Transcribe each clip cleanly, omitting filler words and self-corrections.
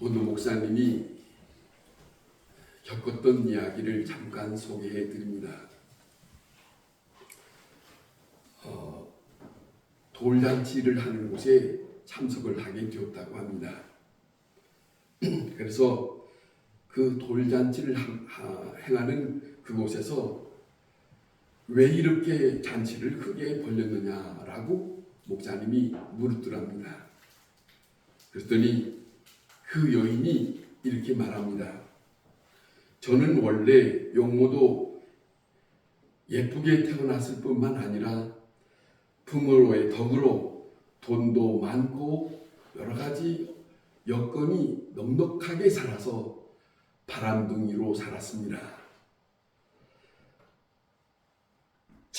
오늘 목사님이 겪었던 이야기를 잠깐 소개해 드립니다. 돌잔치를 하는 곳에 참석을 하게 되었다고 합니다. 그래서 그 돌잔치를 행하는 그곳에서 왜 이렇게 잔치를 크게 벌였느냐라고 목사님이 물었더랍니다. 그랬더니 그 여인이 이렇게 말합니다. 저는 원래 용모도 예쁘게 태어났을 뿐만 아니라 부모의 덕으로 돈도 많고 여러 가지 여건이 넉넉하게 살아서 바람둥이로 살았습니다.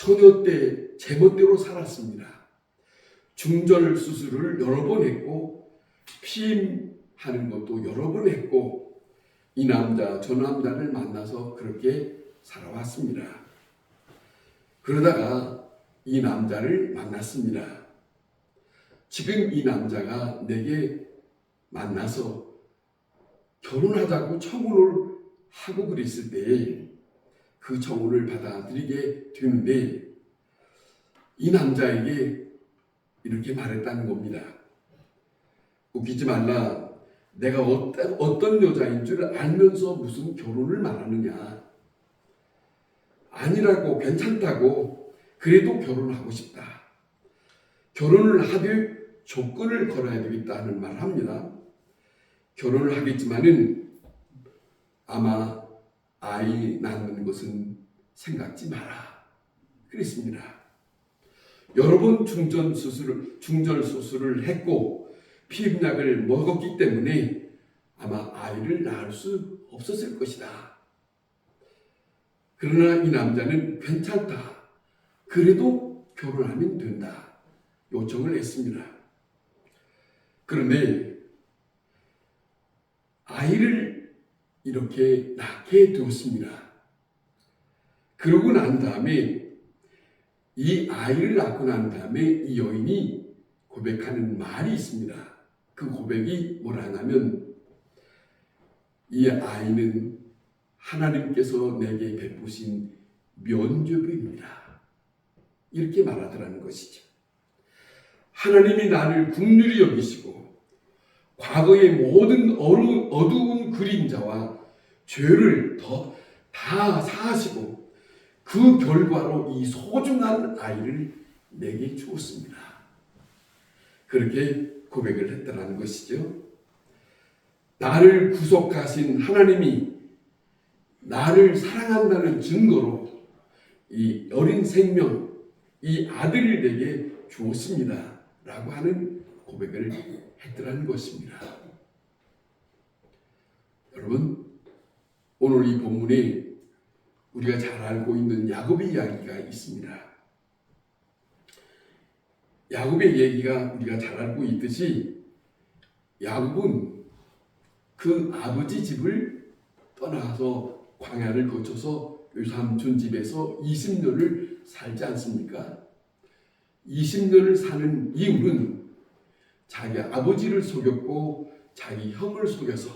처녀 때 제멋대로 살았습니다. 중절 수술을 여러 번 했고 피임하는 것도 여러 번 했고 이 남자 저 남자를 만나서 그렇게 살아왔습니다. 그러다가 이 남자를 만났습니다. 지금 이 남자가 내게 만나서 결혼하자고 청혼을 하고 그랬을 때 그 청혼을 받아들이게 되는데 이 남자에게 이렇게 말했다는 겁니다. 웃기지 말라. 내가 어떤 여자인 줄 알면서 무슨 결혼을 말하느냐. 아니라고, 괜찮다고, 그래도 결혼하고 싶다. 결혼을 하되 조건을 걸어야 되겠다는 말을 합니다. 결혼을 하겠지만은 아마 아이 낳는 것은 생각지 마라. 그랬습니다. 여러 번 중절 수술을 했고 피임약을 먹었기 때문에 아마 아이를 낳을 수 없었을 것이다. 그러나 이 남자는 괜찮다. 그래도 결혼하면 된다. 요청을 했습니다. 그런데 아이를 이렇게 낳게 되었습니다. 그러고 난 다음에 이 아이를 낳고 난 다음에 이 여인이 고백하는 말이 있습니다. 그 고백이 뭐라 하냐면 이 아이는 하나님께서 내게 베푸신 면죄부입니다. 이렇게 말하더라는 것이죠. 하나님이 나를 긍휼히 여기시고 과거의 모든 어두운 그림자와 죄를 다 사하시고 그 결과로 이 소중한 아이를 내게 주었습니다. 그렇게 고백을 했다는 것이죠. 나를 구속하신 하나님이 나를 사랑한다는 증거로 이 어린 생명, 이 아들을 내게 주었습니다. 라고 하는 고백을 했더라는 것입니다. 여러분, 오늘 이 본문에 우리가 잘 알고 있는 야곱의 이야기가 있습니다. 야곱의 얘기가 우리가 잘 알고 있듯이 야곱은 그 아버지 집을 떠나서 광야를 거쳐서 외삼촌 집에서 20년을 살지 않습니까? 20년을 사는 이유는 자기 아버지를 속였고 자기 형을 속여서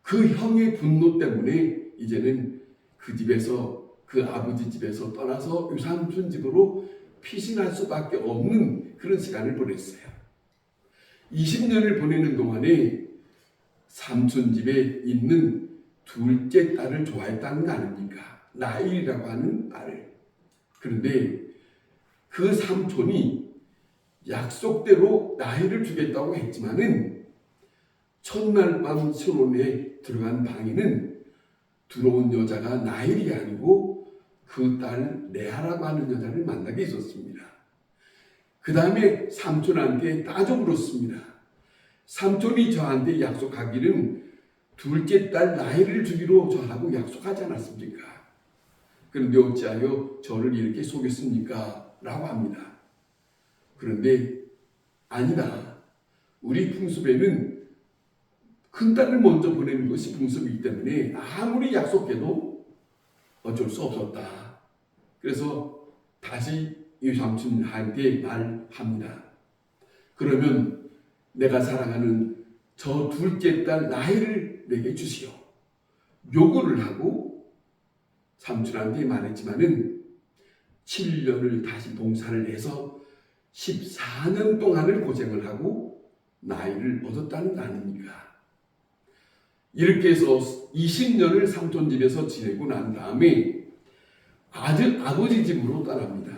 그 형의 분노 때문에 이제는 그 집에서 그 아버지 집에서 떠나서 외삼촌 집으로 피신할 수밖에 없는 그런 시간을 보냈어요. 20년을 보내는 동안에 삼촌 집에 있는 둘째 딸을 좋아했다는 거 아닙니까? 나일이라고 하는 딸을. 그런데 그 삼촌이 약속대로 나일을 주겠다고 했지만은 첫날 밤 신혼에 들어간 방에는 들어온 여자가 나일이 아니고 그 딸 레아라고 하는 여자를 만나게 있었습니다. 그 다음에 삼촌한테 따져 물었습니다. 삼촌이 저한테 약속하기는 둘째 딸 나일을 주기로 저하고 약속하지 않았습니까? 그런데 어찌하여 저를 이렇게 속였습니까? 라고 합니다. 그런데 아니다. 우리 풍습에는 큰딸을 먼저 보내는 것이 풍습이기 때문에 아무리 약속해도 어쩔 수 없었다. 그래서 다시 외삼촌한테 말합니다. 그러면 내가 사랑하는 저 둘째 딸 라헬을 내게 주시오. 요구를 하고 삼촌한테 말했지만은 7년을 다시 봉사를 해서 14년 동안을 고생을 하고 나이를 얻었다는 거 아닙니까? 이렇게 해서 20년을 삼촌 집에서 지내고 난 다음에 아버지 집으로 떠납니다.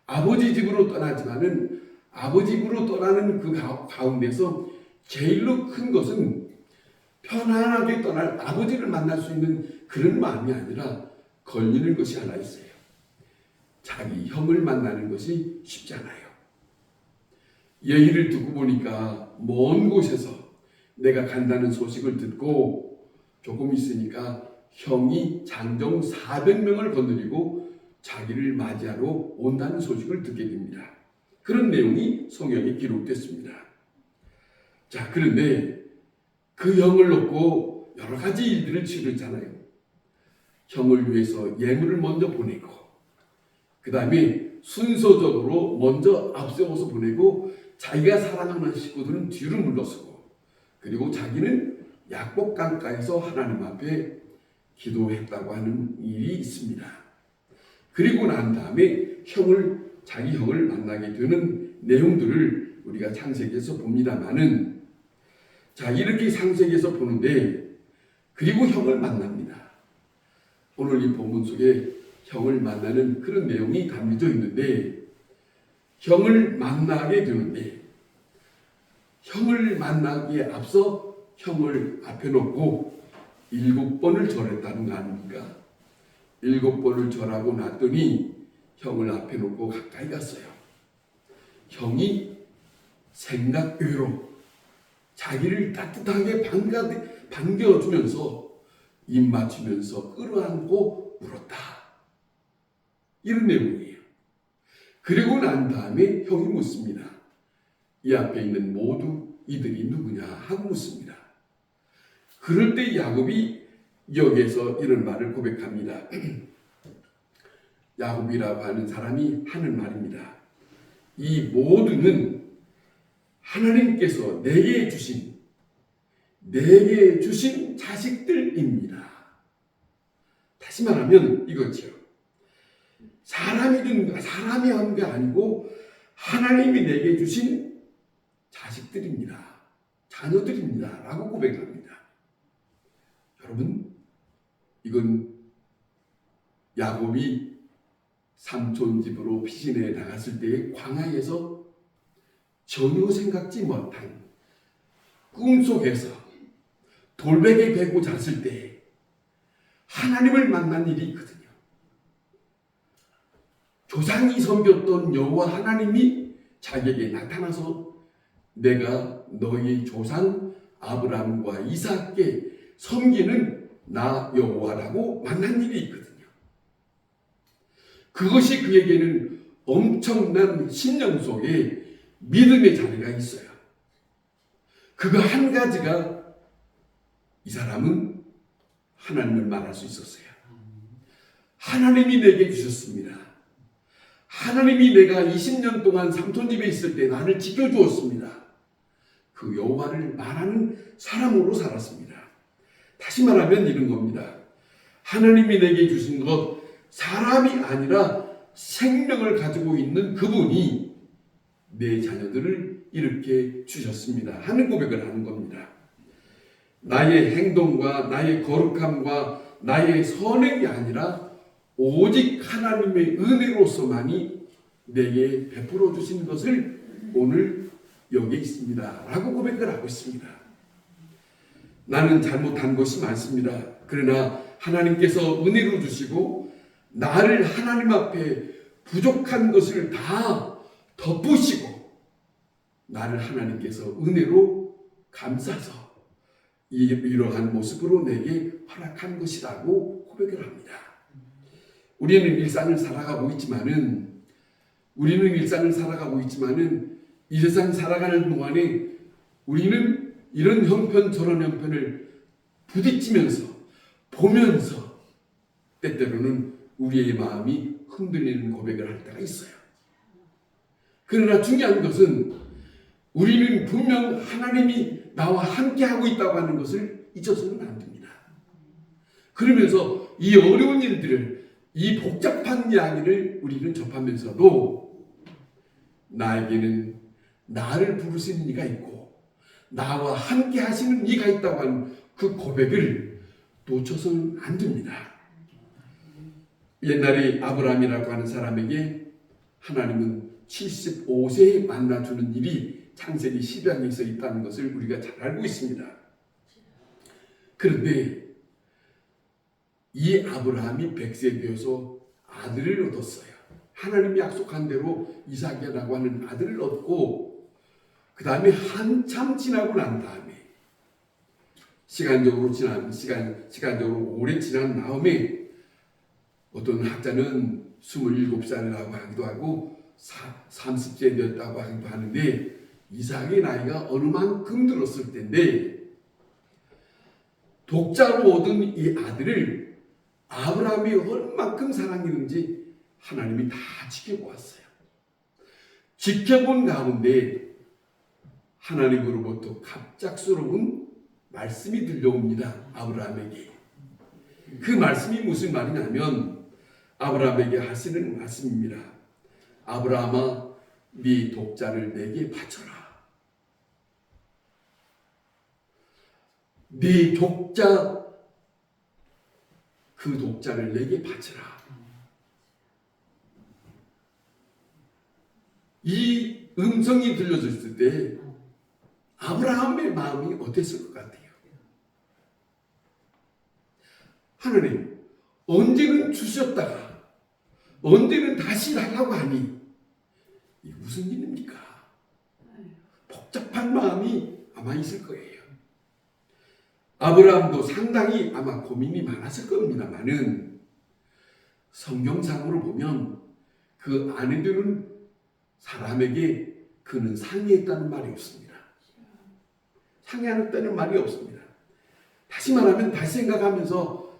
아버지 집으로 떠나지만은 아버지 집으로 떠나는 그 가운데서 제일로 큰 것은 편안하게 떠날 아버지를 만날 수 있는 그런 마음이 아니라 걸리는 것이 하나 있어요. 자기 형을 만나는 것이 쉽지 않아요. 얘기를 듣고 보니까 먼 곳에서 내가 간다는 소식을 듣고 조금 있으니까 형이 장정 400명을 거느리고 자기를 맞이하러 온다는 소식을 듣게 됩니다. 그런 내용이 성경에 기록됐습니다. 자, 그런데 그 형을 놓고 여러 가지 일들을 치르잖아요. 형을 위해서 예물을 먼저 보내고, 그 다음에 순서적으로 먼저 앞세워서 보내고, 자기가 사랑하는 식구들은 뒤로 물러서고, 그리고 자기는 약복강가에서 하나님 앞에 기도했다고 하는 일이 있습니다. 그리고 난 다음에 자기 형을 만나게 되는 내용들을 우리가 창세기에서 봅니다만은, 자, 이렇게 창세기에서 보는데, 그리고 형을 만납니다. 오늘 이 본문 속에 형을 만나는 그런 내용이 담겨져 있는데, 형을 만나게 되는데, 형을 만나기에 앞서 형을 앞에 놓고 7번을 절했다는 거 아닙니까? 7번을 절하고 났더니 형을 앞에 놓고 가까이 갔어요. 형이 생각 외로 자기를 따뜻하게 반겨주면서 입 맞추면서 끌어안고 울었다. 이런 내용이에요. 그리고 난 다음에 형이 묻습니다. 이 앞에 있는 모두 이들이 누구냐 하고 묻습니다. 그럴 때 야곱이 여기에서 이런 말을 고백합니다. 야곱이라고 하는 사람이 하는 말입니다. 이 모두는 하나님께서 내게 주신 자식들입니다. 다시 말하면 이거죠. 사람이 한 게 아니고 하나님이 내게 주신 자식들입니다. 자녀들입니다. 라고 고백합니다. 여러분, 이건 야곱이 삼촌 집으로 피신해 나갔을 때의 광야에서 전혀 생각지 못한 꿈속에서 돌베개 베고 잤을 때 하나님을 만난 일이 있거든요. 조상이 섬겼던 여호와 하나님이 자기에게 나타나서 내가 너희 조상 아브라함과 이삭께 섬기는 나 여호와라고 만난 일이 있거든요. 그것이 그에게는 엄청난 신령 속에 믿음의 자리가 있어요. 그거 한 가지가 이 사람은 하나님을 말할 수 있었어요. 하나님이 내게 주셨습니다. 하나님이 내가 20년 동안 삼촌 집에 있을 때 나를 지켜주었습니다. 그 여호와를 말하는 사람으로 살았습니다. 다시 말하면 이런 겁니다. 하나님이 내게 주신 것, 사람이 아니라 생명을 가지고 있는 그분이 내 자녀들을 이렇게 주셨습니다 하는 고백을 하는 겁니다. 나의 행동과 나의 거룩함과 나의 선행이 아니라 오직 하나님의 은혜로서만이 내게 베풀어 주신 것을 오늘 여기에 있습니다 라고 고백을 하고 있습니다. 나는 잘못한 것이 많습니다. 그러나 하나님께서 은혜로 주시고 나를 하나님 앞에 부족한 것을 다 덮으시고 나를 하나님께서 은혜로 감싸서 이러한 모습으로 내게 허락한 것이라고 고백을 합니다. 우리는 일상을 살아가고 있지만은 이 세상 살아가는 동안에 우리는 이런 형편 저런 형편을 부딪히면서 보면서 때때로는 우리의 마음이 흔들리는 고백을 할 때가 있어요. 그러나 중요한 것은 우리는 분명 하나님이 나와 함께하고 있다고 하는 것을 잊어서는 안 됩니다. 그러면서 이 어려운 일들을, 이 복잡한 이야기를 우리는 접하면서도 나에게는 나를 부르시는 이가 있고 나와 함께 하시는 이가 있다고 하는 그 고백을 놓쳐서는 안 됩니다. 옛날에 아브라함이라고 하는 사람에게 하나님은 75세에 만나주는 일이 창세기 10장에 있다는 것을 우리가 잘 알고 있습니다. 그런데 이 아브라함이 100세 되어서 아들을 얻었어요. 하나님이 약속한 대로 이삭이라고 하는 아들을 얻고 그 다음에 한참 지나고 난 다음에 시간적으로 오래 지난 다음에 어떤 학자는 27살이라고 하기도 하고 30세 되었다고 하기도 하는데 이삭의 나이가 어느 만큼 들었을 때인데 독자로 얻은 이 아들을 아브라함이 얼만큼 사랑했는지 하나님이 다 지켜보았어요. 지켜본 가운데 하나님으로부터 갑작스러운 말씀이 들려옵니다. 아브라함에게. 그 말씀이 무슨 말이냐면 아브라함에게 하시는 말씀입니다. 아브라함아, 네 독자를 내게 바쳐라. 네 독자, 그 독자를 내게 바쳐라. 이 음성이 들려졌을 때 아브라함의 마음이 어땠을 것 같아요? 하나님, 언제는 주셨다가 언제는 다시 달라고 하니 이게 무슨 일입니까? 복잡한 마음이 아마 있을 거예요. 아브라함도 상당히 아마 고민이 많았을 겁니다만은 성경상으로 보면 그 안에 드는 사람에게 그는 상의했다는 말이 없습니다. 상의했다는 말이 없습니다. 다시 말하면 다시 생각하면서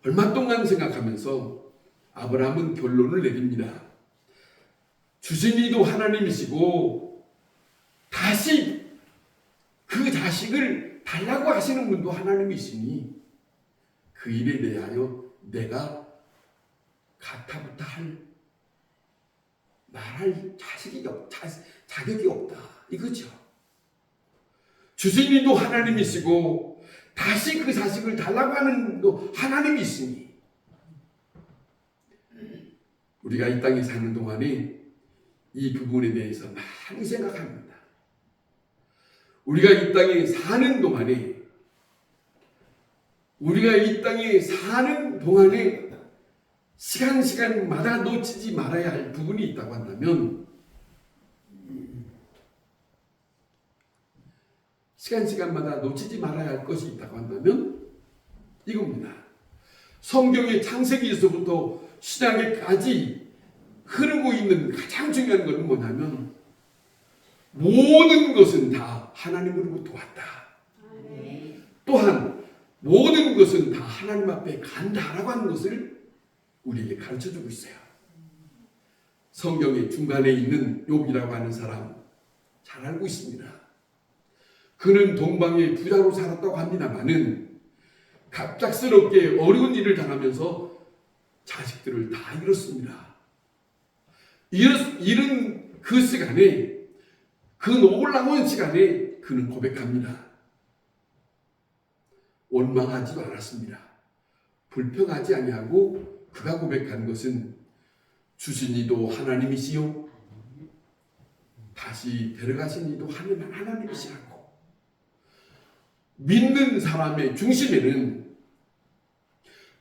얼마 동안 생각하면서 아브라함은 결론을 내립니다. 주신 이도 하나님이시고 다시 그 자식을 달라고 하시는 분도 하나님이시니 그 일에 대하여 내가 가타부타 말할 자격이 없다. 이거죠. 주신 이도 하나님이시고 다시 그 자식을 달라고 하는 또 하나님이 있으니 우리가 이 땅에 사는 동안에 이 부분에 대해서 많이 생각합니다. 우리가 이 땅에 사는 동안에 시간마다 놓치지 말아야 할 부분이 있다고 한다면 시간마다 놓치지 말아야 할 것이 있다고 한다면 이겁니다. 성경의 창세기에서부터 신약에까지 흐르고 있는 가장 중요한 것은 뭐냐면 모든 것은 다 하나님으로부터 왔다. 또한 모든 것은 다 하나님 앞에 간다라고 하는 것을 우리에게 가르쳐주고 있어요. 성경의 중간에 있는 욥이라고 하는 사람 잘 알고 있습니다. 그는 동방의 부자로 살았다고 합니다만은 갑작스럽게 어려운 일을 당하면서 자식들을 다 잃었습니다. 잃은 그 시간에, 그 놀라운 시간에 그는 고백합니다. 원망하지도 않았습니다. 불평하지 아니하고 그가 고백한 것은 주신 이도 하나님이시요 다시 데려가신 이도 하나님이시라고. 믿는 사람의 중심에는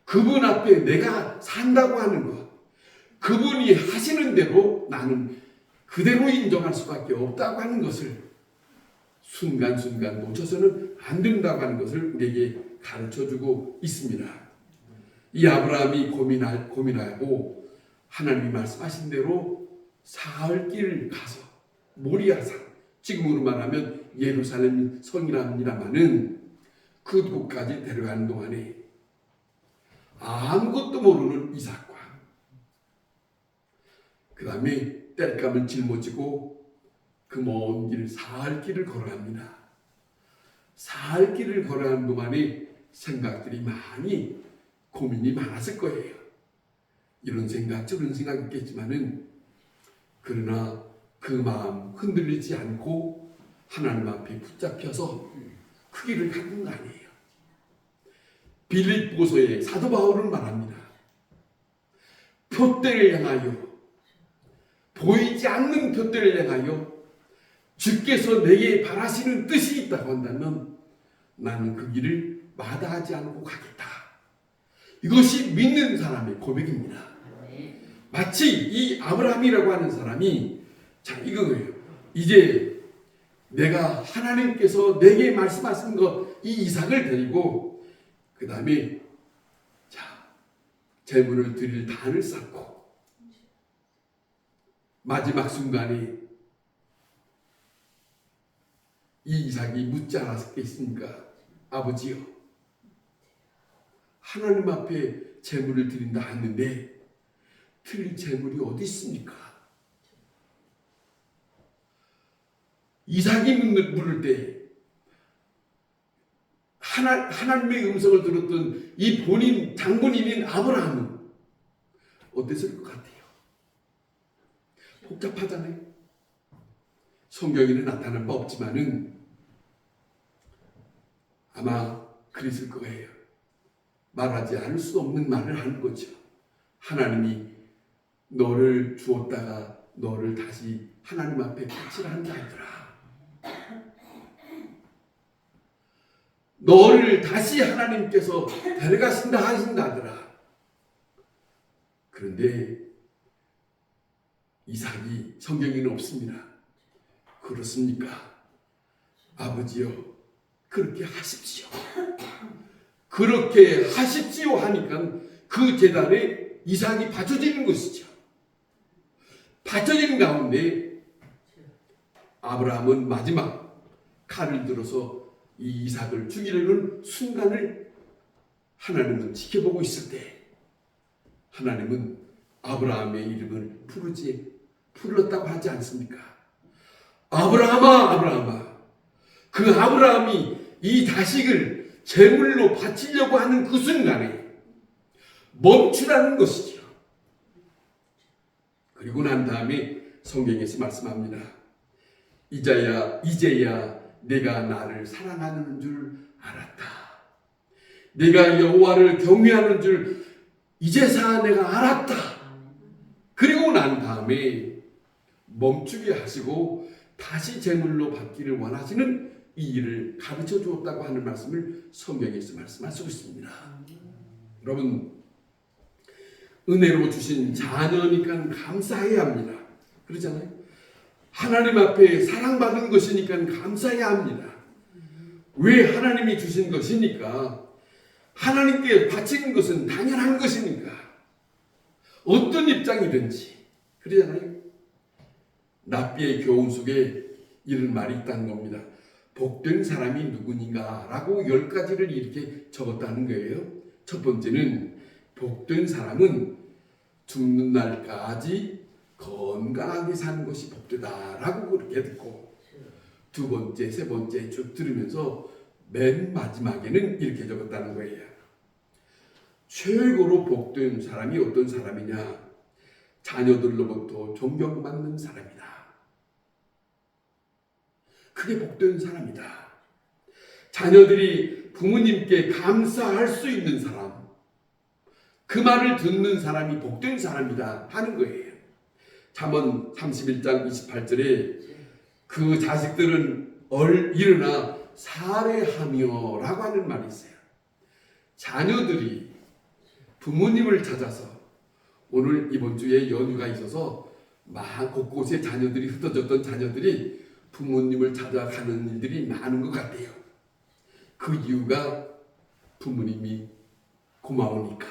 그분 앞에 내가 산다고 하는 것, 그분이 하시는 대로 나는 그대로 인정할 수밖에 없다고 하는 것을 순간순간 놓쳐서는 안 된다고 하는 것을 우리에게 가르쳐주고 있습니다. 이 아브라함이 고민하고 하나님이 말씀하신 대로 사흘길 가서 모리아산, 지금으로 말하면 예루살렘 성이랍니다마는 그곳까지 데려가는 동안에 아무것도 모르는 이삭과 그 다음에 땔감을 짊어지고 그 먼 길, 사할 길을 걸어갑니다. 사할 길을 걸어가는 동안에 생각들이 많이 고민이 많았을 거예요. 이런 생각 저런 생각 있겠지만은 그러나 그 마음 흔들리지 않고 하나님 앞에 붙잡혀서 그 길을 가는 거 아니에요. 빌립보서에 사도 바울은 말합니다. 표대를 향하여, 보이지 않는 표대를 향하여 주께서 내게 바라시는 뜻이 있다고 한다면 나는 그 길을 마다하지 않고 가겠다. 이것이 믿는 사람의 고백입니다. 마치 이 아브라함이라고 하는 사람이 자 이거예요. 이제 내가 하나님께서 내게 말씀하신 것 이 이삭을 데리고 그 다음에 자 제물을 드릴 단을 쌓고 마지막 순간에 이 이삭이 묻지 않았겠습니까? 아버지요, 하나님 앞에 제물을 드린다 하는데 드릴 제물이 어디 있습니까? 이삭이 물을 때 하나님의 음성을 들었던 이 본인 장본인인 아브라함은 어땠을 것 같아요? 복잡하잖아요. 성경에는 나타난 바 없지만은 아마 그랬을 거예요. 말하지 않을 수 없는 말을 하는 거죠. 하나님이 너를 주었다가 너를 다시 하나님 앞에 바치라 하더라. 너를 다시 하나님께서 데려가신다 하신다더라. 그런데 이삭이 성경에는 없습니다. 그렇습니까? 아버지요, 그렇게 하십시오. 그렇게 하십시오 하니까 그 제단에 이삭이 바쳐지는 것이죠. 바쳐지는 가운데 아브라함은 마지막 칼을 들어서 이 이삭을 죽이려는 순간을 하나님은 지켜보고 있을 때 하나님은 아브라함의 이름을 불렀다고 하지 않습니까? 아브라함아, 아브라함아. 그 아브라함이 이 자식을 제물로 바치려고 하는 그 순간에 멈추라는 것이죠. 그리고 난 다음에 성경에서 말씀합니다. 이제야 내가 나를 사랑하는 줄 알았다. 내가 여호와를 경외하는 줄 이제서야 내가 알았다. 그리고 난 다음에 멈추게 하시고 다시 제물로 받기를 원하시는 이 일을 가르쳐 주었다고 하는 말씀을 성경에서 말씀하시고 있습니다. 여러분, 은혜로 주신 자녀니까 감사해야 합니다. 그러잖아요. 하나님 앞에 사랑받은 것이니까 감사해야 합니다. 왜 하나님이 주신 것이니까 하나님께 바치는 것은 당연한 것이니까 어떤 입장이든지 그러잖아요. 납비의 교훈 속에 이런 말이 있다는 겁니다. 복된 사람이 누구인가 라고 10가지를 이렇게 적었다는 거예요. 첫 번째는 복된 사람은 죽는 날까지 건강하게 사는 것이 복되다라고 그렇게 듣고 두 번째, 세 번째 쭉 들으면서 맨 마지막에는 이렇게 적었다는 거예요. 최고로 복된 사람이 어떤 사람이냐? 자녀들로부터 존경받는 사람이다. 그게 복된 사람이다. 자녀들이 부모님께 감사할 수 있는 사람, 그 말을 듣는 사람이 복된 사람이다 하는 거예요. 잠언 31장 28절에 그 자식들은 일어나 살해하며 라고 하는 말이 있어요. 자녀들이 부모님을 찾아서 오늘 이번 주에 연휴가 있어서 곳곳에 자녀들이 흩어졌던 자녀들이 부모님을 찾아가는 일들이 많은 것 같아요. 그 이유가 부모님이 고마우니까.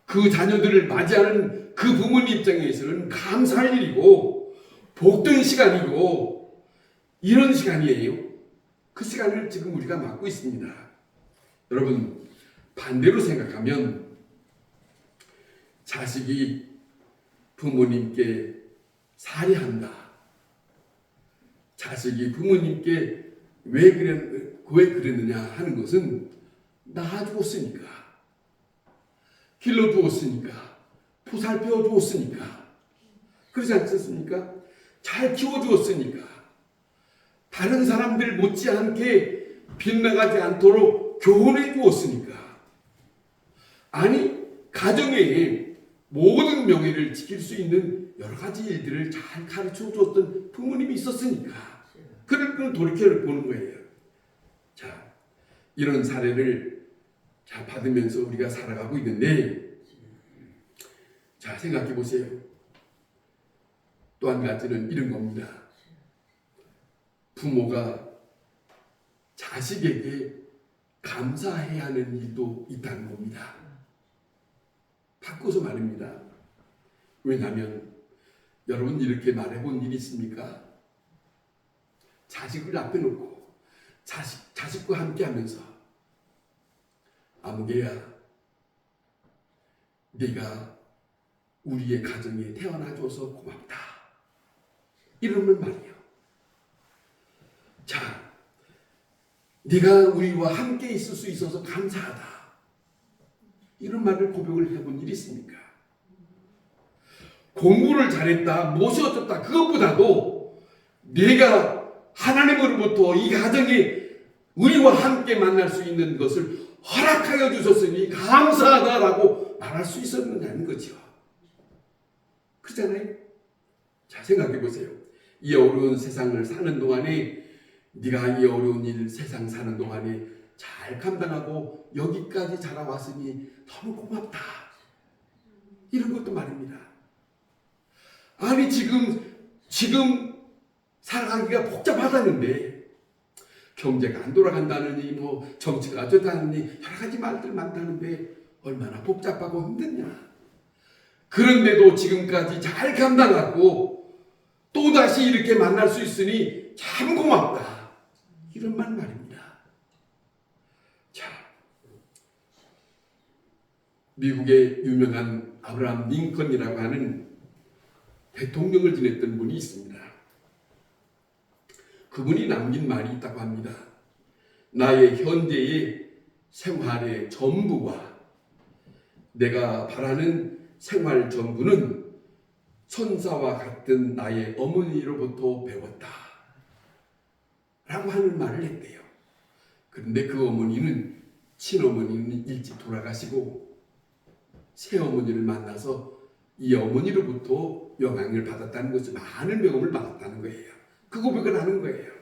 그 자녀들을 맞이하는 그 부모님 입장에서는 감사할 일이고 복된 시간이고 이런 시간이에요. 그 시간을 지금 우리가 맞고 있습니다. 여러분, 반대로 생각하면 자식이 부모님께 살해한다. 자식이 부모님께 왜 그랬느냐 하는 것은 낳아주었으니까, 길러주었으니까, 보살펴 주었으니까, 그렇지 않습니까? 잘 키워주었으니까, 다른 사람들 못지않게 빗나가지 않도록 교훈해 주었으니까, 아니 가정의 모든 명예를 지킬 수 있는 여러 가지 일들을 잘 가르쳐 주었던 부모님이 있었으니까 그걸 돌이켜 보는 거예요. 자, 이런 사례를 받으면서 우리가 살아가고 있는데, 자, 생각해 보세요. 또 한 가지는 이런 겁니다. 부모가 자식에게 감사해야 하는 일도 있다는 겁니다. 바꿔서 말입니다. 왜냐하면 여러분 이렇게 말해본 일 있습니까? 자식을 앞에 놓고 자식과 함께 하면서, 아무개야, 네가 우리의 가정에 태어나줘서 고맙다, 이러는 말이에요. 자, 네가 우리와 함께 있을 수 있어서 감사하다, 이런 말을 고백을 해본 일이 있습니까? 공부를 잘했다, 무엇이 어떻다, 그것보다도 내가 하나님으로부터 이 가정에 우리와 함께 만날 수 있는 것을 허락하여 주셨으니 감사하다라고 말할 수 있었느냐는 거죠. 그렇잖아요? 자, 생각해 보세요. 이 어려운 세상을 사는 동안에, 네가 이 어려운 세상 사는 동안에 잘 감당하고 여기까지 자라왔으니 너무 고맙다, 이런 것도 말입니다. 아니 지금 살아가기가 복잡하다는데, 경제가 안 돌아간다느니 뭐 정치가 어쩌다느니 여러 가지 말들 많다는데 얼마나 복잡하고 힘드냐. 그런데도 지금까지 잘 감당하고 또다시 이렇게 만날 수 있으니 참 고맙다, 이런 말입니다. 자, 미국의 유명한 아브라함 링컨이라고 하는 대통령을 지냈던 분이 있습니다. 그분이 남긴 말이 있다고 합니다. 나의 현재의 생활의 전부와 내가 바라는 생활 전부는 천사와 같은 나의 어머니로부터 배웠다, 라고 하는 말을 했대요. 그런데 그 어머니는, 친어머니는 일찍 돌아가시고 새어머니를 만나서 이 어머니로부터 영향을 받았다는 것이, 많은 명함을 받았다는 거예요. 그 고백을 하는 거예요.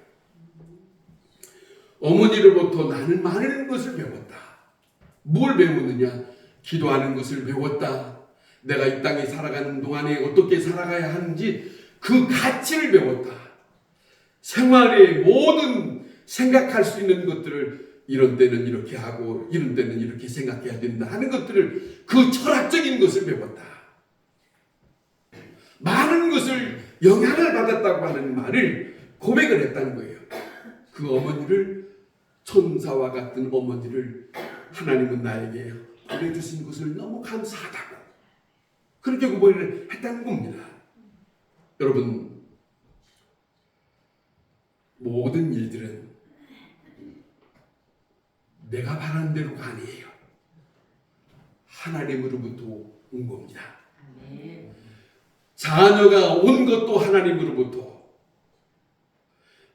어머니로부터 나는 많은 것을 배웠다. 뭘 배웠느냐? 기도하는 것을 배웠다. 내가 이 땅에 살아가는 동안에 어떻게 살아가야 하는지 그 가치를 배웠다. 생활의 모든 생각할 수 있는 것들을, 이런 때는 이렇게 하고 이런 때는 이렇게 생각해야 된다 하는 것들을, 그 철학적인 것을 배웠다. 많은 것을 영향을 받았다고 하는 말을 고백을 했다는 거예요. 그 어머니를, 천사와 같은 어머니를 하나님은 나에게 보내주신 것을 너무 감사하다고, 그렇게 고백을 했다는 겁니다. 여러분, 모든 일들은 내가 바라는 대로가 아니에요. 하나님으로부터 온 겁니다. 자녀가 온 것도 하나님으로부터,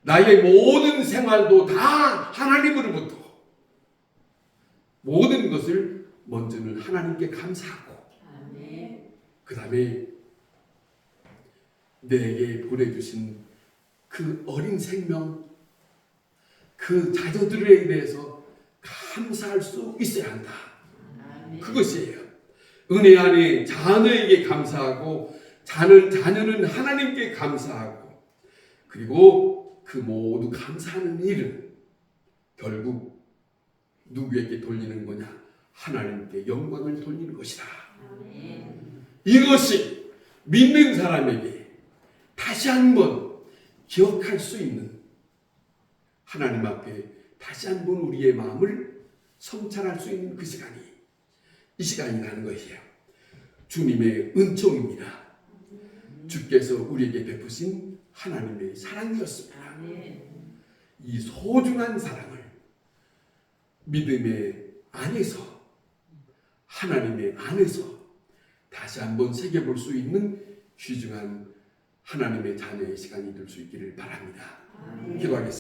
나의 모든 생활도 다 하나님으로부터, 모든 것을 먼저는 하나님께 감사하고, 그 다음에 내게 보내주신 그 어린 생명, 그 자녀들에 대해서 감사할 수 있어야 한다. 그것이에요. 은혜 안에 자녀에게 감사하고, 자녀는 하나님께 감사하고, 그리고 그 모두 감사하는 일은 결국 누구에게 돌리는 거냐? 하나님께 영광을 돌리는 것이다. 이것이 믿는 사람에게 다시 한번 기억할 수 있는, 하나님 앞에 다시 한번 우리의 마음을 성찰할 수 있는 그 시간이, 이 시간이라는 것이에요. 주님의 은총입니다. 주께서 우리에게 베푸신 하나님의 사랑이었습니다. 아멘. 이 소중한 사랑을 믿음의 안에서, 하나님의 안에서 다시 한번 새겨볼 수 있는 귀중한 하나님의 자녀의 시간이 될 수 있기를 바랍니다. 아멘. 기도하겠습니다.